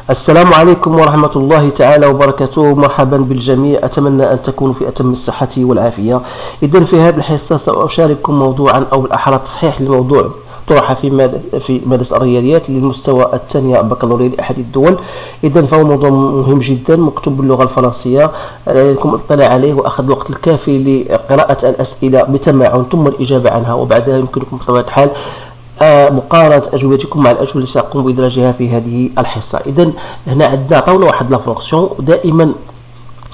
السلام عليكم ورحمة الله تعالى وبركاته. مرحبا بالجميع، أتمنى أن تكونوا في أتم الصحة والعافية. إذن في هذه الحصة سأشارككم موضوعا أو بالأحرى تصحيح لموضوع طرح في مادة الرياضيات للمستوى الثانية بكالوريا لأحد الدول. إذن فهو موضوع مهم جدا مكتوب باللغة الفرنسية، عليكم الاطلاع عليه وأخذ الوقت الكافي لقراءة الأسئلة بتمعن ثم الإجابة عنها، وبعدها يمكنكم بطبيعة الحال مقارنة أجوبتكم مع الأجوبة التي سأقوم بإدراجها في هذه الحصة. إذن هنا عندنا عطاونا واحد لا فونكسيون، دائما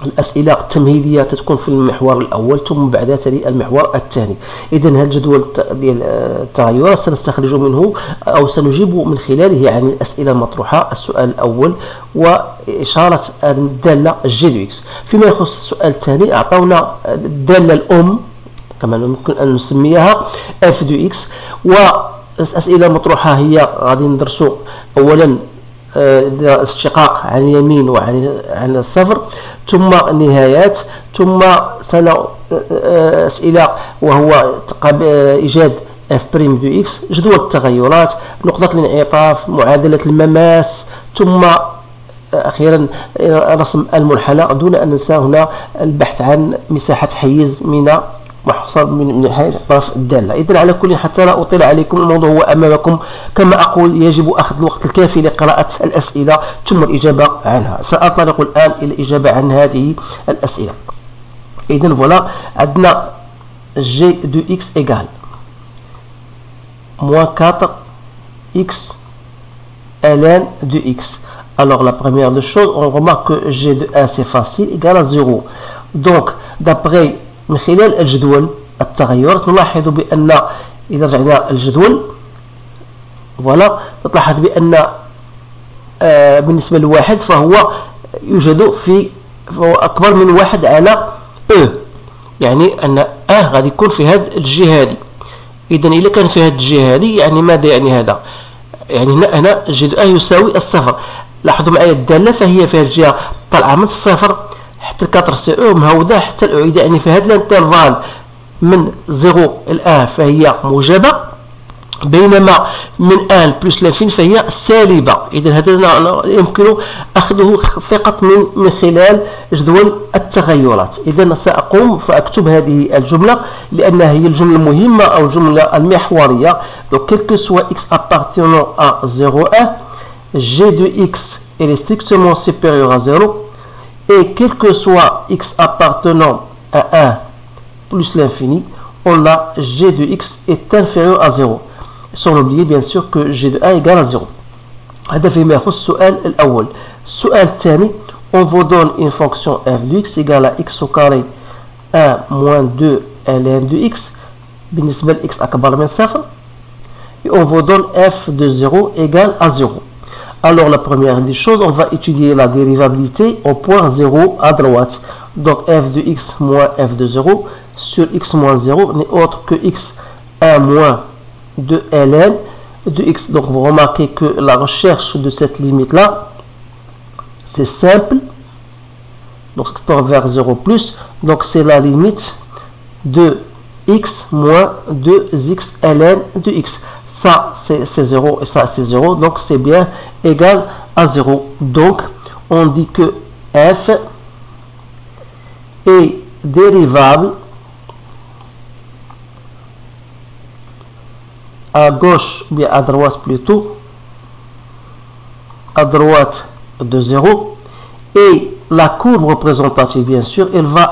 الأسئلة التمهيدية تكون في المحور الأول ثم بعدها تلي المحور الثاني. إذن هذا الجدول ديال التغيرات سنستخرج منه أو سنجيب من خلاله عن الأسئلة المطروحة. السؤال الأول وإشارة الدالة جي دو إكس. فيما يخص السؤال الثاني أعطونا الدالة الأم كما يمكن أن نسميها اف دو إكس، والأسئلة المطروحة هي غادي ندرسوا أولا استشقاق عن اليمين وعن الصفر، ثم النهايات، ثم أسئلة وهو إيجاد اف بريم دو إكس، جدول التغيرات، نقطة الانعطاف، معادلة المماس، ثم أخيرا رسم المنحنى، دون أن ننسى هنا البحث عن مساحة حيز من محصر من حيث طرف الدالة. إذن على كل حتى لا أطيل عليكم، الموضوع هو أمامكم كما أقول، يجب أخذ الوقت الكافي لقراءة الأسئلة ثم الإجابة عنها. سأنطلق الآن إلى الإجابة عن هذه الأسئلة. إذن فوالا عندنا جي دو إكس إيغال موان 4 إكس ln de x. Alors la première des choses, on remarque que g de 1 c'est facile, égal à 0. Donc d'après من خلال الجدول التغيرات نلاحظ بأن إذا رجعنا الجدول فوالا نلاحظ بأن بالنسبة لواحد فهو يوجد فهو أكبر من واحد على أ، يعني أن غادي يكون في هذه الجهة هذه. إذا إذا كان في هذه الجهة هذه يعني ماذا يعني هذا؟ يعني هنا جي دو يساوي الصفر. لاحظوا معي الدالة فهي في هذه الجهة طالعة من الصفر حتى 4 سي او مهودة حتى الأعيدة، يعني في هذا الانترفال من 0 إلى 1 فهي موجبة، بينما من 1 بلس لانفين فهي سالبة. إذا هذا يمكن أخذه فقط من خلال جدول التغيرات. إذا سأقوم فأكتب هذه الجملة لأنها هي الجملة المهمة أو الجملة المحورية. Donc quel que soit x appartenant à 0,1, g de x est strictement supérieur à 0. Et quel que soit x appartenant à 1 plus l'infini, on a g de x est inférieur à 0. Sans oublier bien sûr que g de 1 égale à 0. هذا فيما يخص السؤال الأول. السؤال الثاني on vous donne une fonction f de x égale à x au carré 1 moins 2 ln de x بالنسبة ل x أكبر من 0. Et on vous donne f de 0 égale à 0. Alors la première des choses, on va étudier la dérivabilité au point 0 à droite. Donc f de x moins f de 0 sur x moins 0 n'est autre que x1 moins 2 ln de x. Donc vous remarquez que la recherche de cette limite là, c'est simple. Donc c'est tend vers 0 plus. Donc c'est la limite de x moins 2x ln de x. Ça c'est 0 et ça c'est 0, donc c'est bien égal à 0. Donc on dit que f est dérivable à gauche, bien à droite plutôt, à droite de 0, et la courbe représentative bien sûr elle va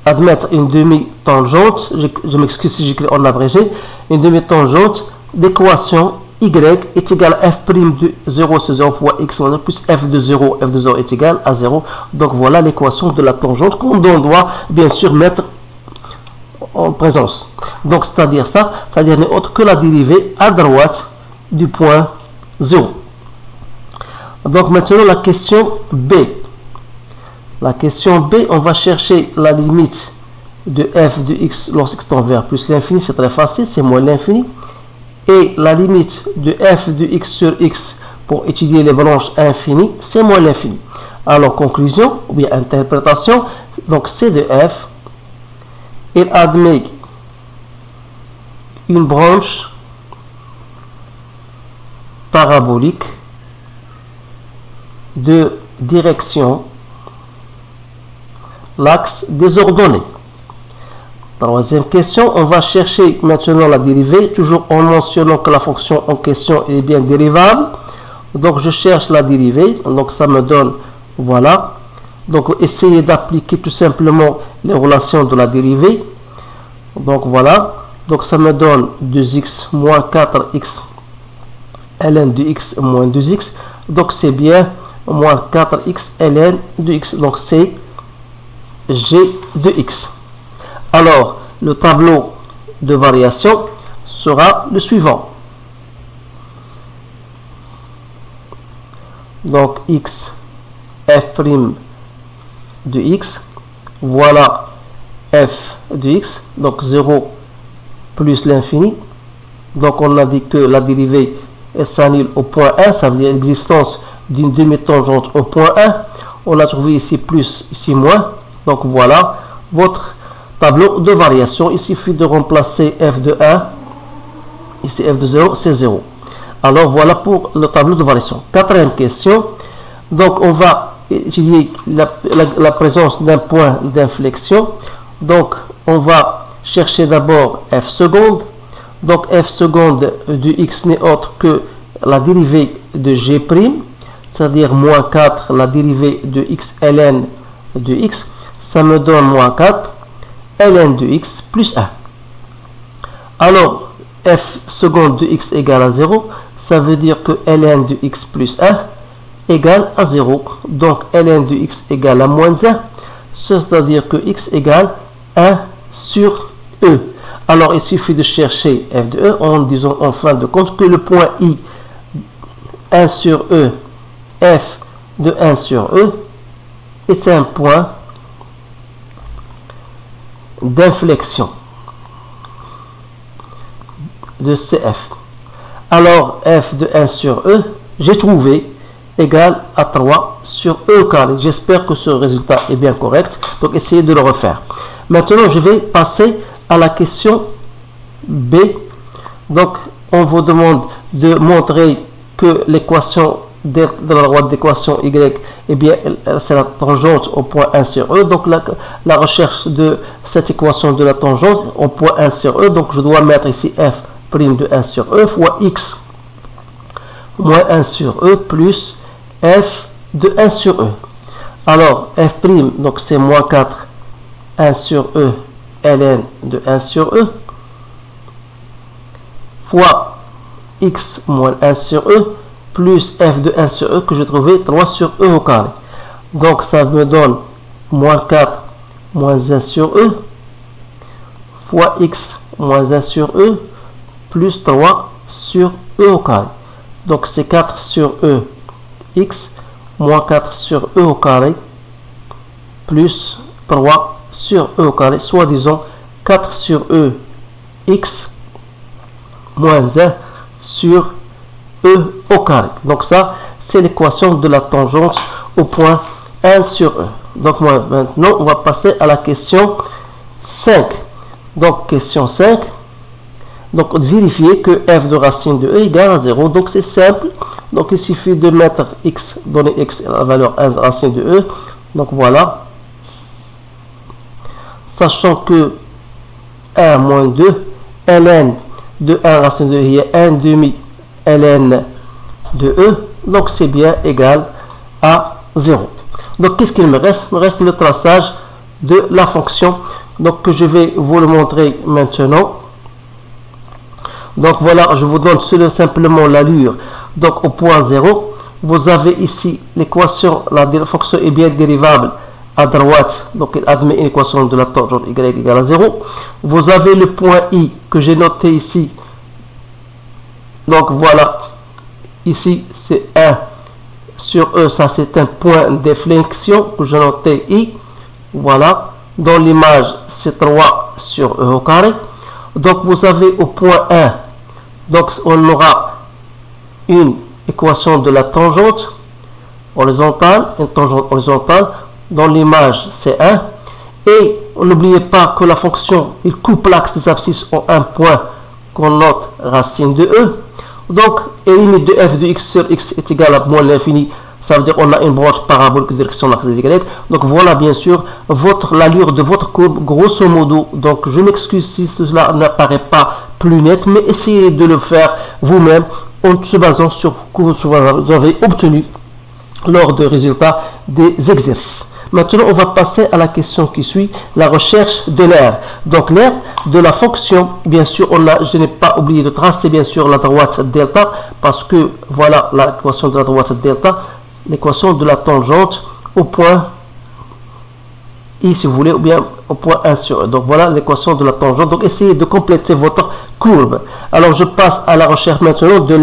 admettre une demi-tangente, je m'excuse si j'écris en abrégé, une demi-tangente d'équation y est égal à f' de 0, c'est 0 fois x plus f de 0 est égal à 0. Donc voilà l'équation de la tangente qu'on doit bien sûr mettre en présence. Donc c'est-à-dire ça, c'est-à-dire n'est autre que la dérivée à droite du point 0. Donc maintenant la question B. La question B, on va chercher la limite de f de x lorsque tend vers plus l'infini, c'est très facile, c'est moins l'infini. Et la limite de f de x sur x pour étudier les branches infinies, c'est moins l'infini. Alors conclusion ou bien interprétation, donc c de f, il admet une branche parabolique de direction, l'axe des ordonnées. Troisième question, on va chercher maintenant la dérivée, toujours en mentionnant que la fonction en question est bien dérivable. Donc je cherche la dérivée, donc ça me donne, voilà. Donc essayez d'appliquer tout simplement les relations de la dérivée. Donc voilà, donc ça me donne 2x moins 4x ln de x moins 2x. Donc c'est bien moins 4x ln de x, donc c'est g de x. Alors le tableau de variation sera le suivant. Donc x f' de x, voilà f de x, donc 0 plus l'infini. Donc on a dit que la dérivée s'annule au point 1, ça veut dire l'existence d'une demi-tangente au point 1. On a trouvé ici plus, ici moins. Donc voilà votre tableau de variation. Il suffit de remplacer f de 1, ici f de 0, c'est 0. Alors voilà pour le tableau de variation. Quatrième question. Donc on va étudier la présence d'un point d'inflexion. Donc on va chercher d'abord f seconde. Donc f seconde de x n'est autre que la dérivée de g', c'est-à-dire moins 4, la dérivée de x ln de x. Ça me donne moins 4 ln de x plus 1. Alors f seconde de x égale à 0, ça veut dire que ln de x plus 1 égale à 0. Donc ln de x égale à moins 1, c'est-à-dire que x égale 1 sur e. Alors il suffit de chercher f de e en disant en fin de compte que le point i 1 sur e, f de 1 sur e est un point d'inflexion de CF. Alors f de 1 sur e, j'ai trouvé égal à 3 sur e carré. J'espère que ce résultat est bien correct. Donc essayez de le refaire. Maintenant je vais passer à la question B. Donc on vous demande de montrer que l'équation de la droite d'équation y, eh bien c'est la tangente au point 1 sur e. Donc la recherche de cette équation de la tangente au point 1 sur e, donc je dois mettre ici f' de 1 sur e fois x moins 1 sur e plus f de 1 sur e. Alors f', donc c'est moins 4 1 sur e ln de 1 sur e fois x moins 1 sur e plus f de 1 sur e que je trouvais 3 sur e au carré. Donc ça me donne moins 4 moins 1 sur e fois x moins 1 sur e plus 3 sur e au carré. Donc c'est 4 sur e x moins 4 sur e au carré plus 3 sur e au carré, soit disons 4 sur e x moins 1 sur e au carré. Donc ça c'est l'équation de la tangente au point 1 sur e. Donc maintenant on va passer à la question 5. Donc question 5, donc vérifier que f de racine de e égale à 0. Donc c'est simple, donc il suffit de mettre x, donner x à la valeur 1 racine de e. Donc voilà, sachant que 1 moins 2 ln de 1 racine de e, il y a 1 demi ln de e, donc c'est bien égal à 0. Donc qu'est-ce qu'il me reste? Il me reste le traçage de la fonction, donc que je vais vous le montrer maintenant. Donc voilà, je vous donne simplement l'allure. Donc au point 0, vous avez ici l'équation, la fonction est bien dérivable à droite, donc il admet une équation de la tangente y égale à 0. Vous avez le point i que j'ai noté ici. Donc voilà, ici c'est 1 sur e, ça c'est un point d'inflexion que j'ai noté i. Voilà, dans l'image c'est 3 sur e au carré. Donc vous avez au point 1, donc on aura une équation de la tangente horizontale, une tangente horizontale, dans l'image c'est 1. Et n'oubliez pas que la fonction, il coupe l'axe des abscisses en un point qu'on note racine de e. Donc, et limite de f de x sur x est égal à moins l'infini, Ça veut dire on a une branche parabolique de direction axe des Y. Donc voilà bien sûr l'allure de votre courbe grosso modo. Donc je m'excuse si cela n'apparaît pas plus net, mais essayez de le faire vous-même en se basant sur ce que vous avez obtenu lors des résultats des exercices. Maintenant, on va passer à la question qui suit, la recherche de l'aire. Donc, l'aire de la fonction, bien sûr, je n'ai pas oublié de tracer, bien sûr, la droite delta, parce que, voilà l'équation de la droite delta, l'équation de la tangente au point I, si vous voulez, ou bien au point 1 sur E. Donc, voilà l'équation de la tangente. Donc, essayez de compléter votre courbe. Alors, je passe à la recherche maintenant de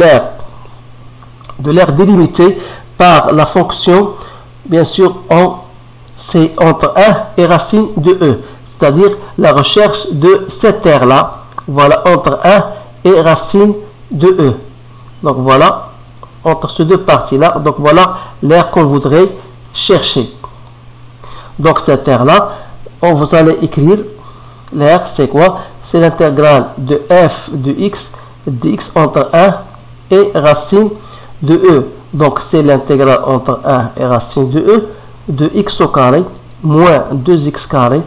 l'aire délimitée par la fonction, bien sûr, c'est entre 1 et racine de E, c'est-à-dire la recherche de cette aire-là, voilà, entre 1 et racine de E. Donc voilà, entre ces deux parties-là, donc voilà l'aire qu'on voudrait chercher. Donc cette aire-là, vous allez écrire, l'aire c'est quoi? C'est l'intégrale de f de x dx entre 1 et racine de E. Donc c'est l'intégrale entre 1 et racine de E de x au carré moins 2x carré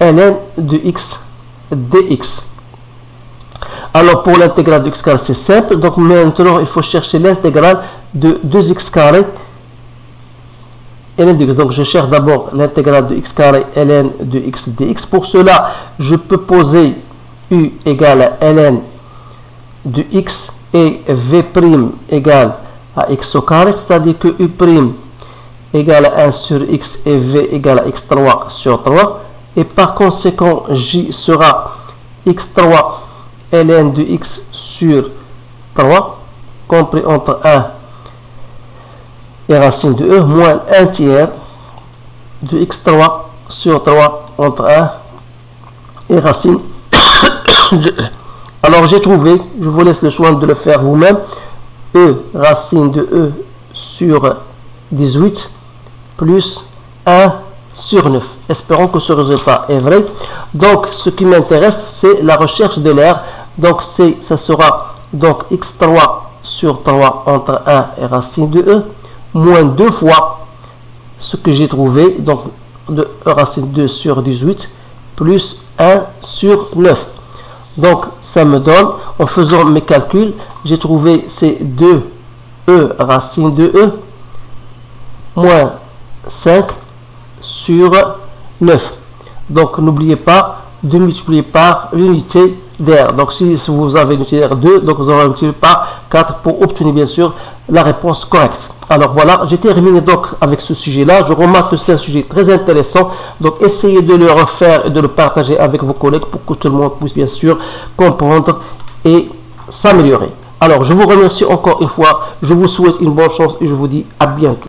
ln de x dx. Alors pour l'intégrale de x carré c'est simple, donc maintenant il faut chercher l'intégrale de 2x carré ln de x. Donc je cherche d'abord l'intégrale de x carré ln de x dx. Pour cela je peux poser u égale à ln de x et v' égale à x au carré, c'est-à-dire que u' égale à 1 sur x et v égale à x3 sur 3, et par conséquent j sera x3 ln de x sur 3 compris entre 1 et racine de E moins 1 tiers de x3 sur 3 entre 1 et racine de E. Alors j'ai trouvé, je vous laisse le choix de le faire vous-même, E racine de E sur 18 plus 1 sur 9. Espérons que ce résultat est vrai. Donc ce qui m'intéresse c'est la recherche de l'aire. Donc ça sera donc x3 sur 3 entre 1 et racine de E moins 2 fois ce que j'ai trouvé, donc de racine 2 sur 18 plus 1 sur 9. Donc ça me donne, en faisant mes calculs, j'ai trouvé ces 2e racine de E moins 5 sur 9. Donc n'oubliez pas de multiplier par l'unité d'air. Donc si vous avez une unité d'air 2, donc vous aurez multiplié par 4 pour obtenir bien sûr la réponse correcte. Alors voilà, j'ai terminé donc avec ce sujet-là. Je remarque que c'est un sujet très intéressant. Donc essayez de le refaire et de le partager avec vos collègues pour que tout le monde puisse bien sûr comprendre et s'améliorer. Alors je vous remercie encore une fois. Je vous souhaite une bonne chance et je vous dis à bientôt.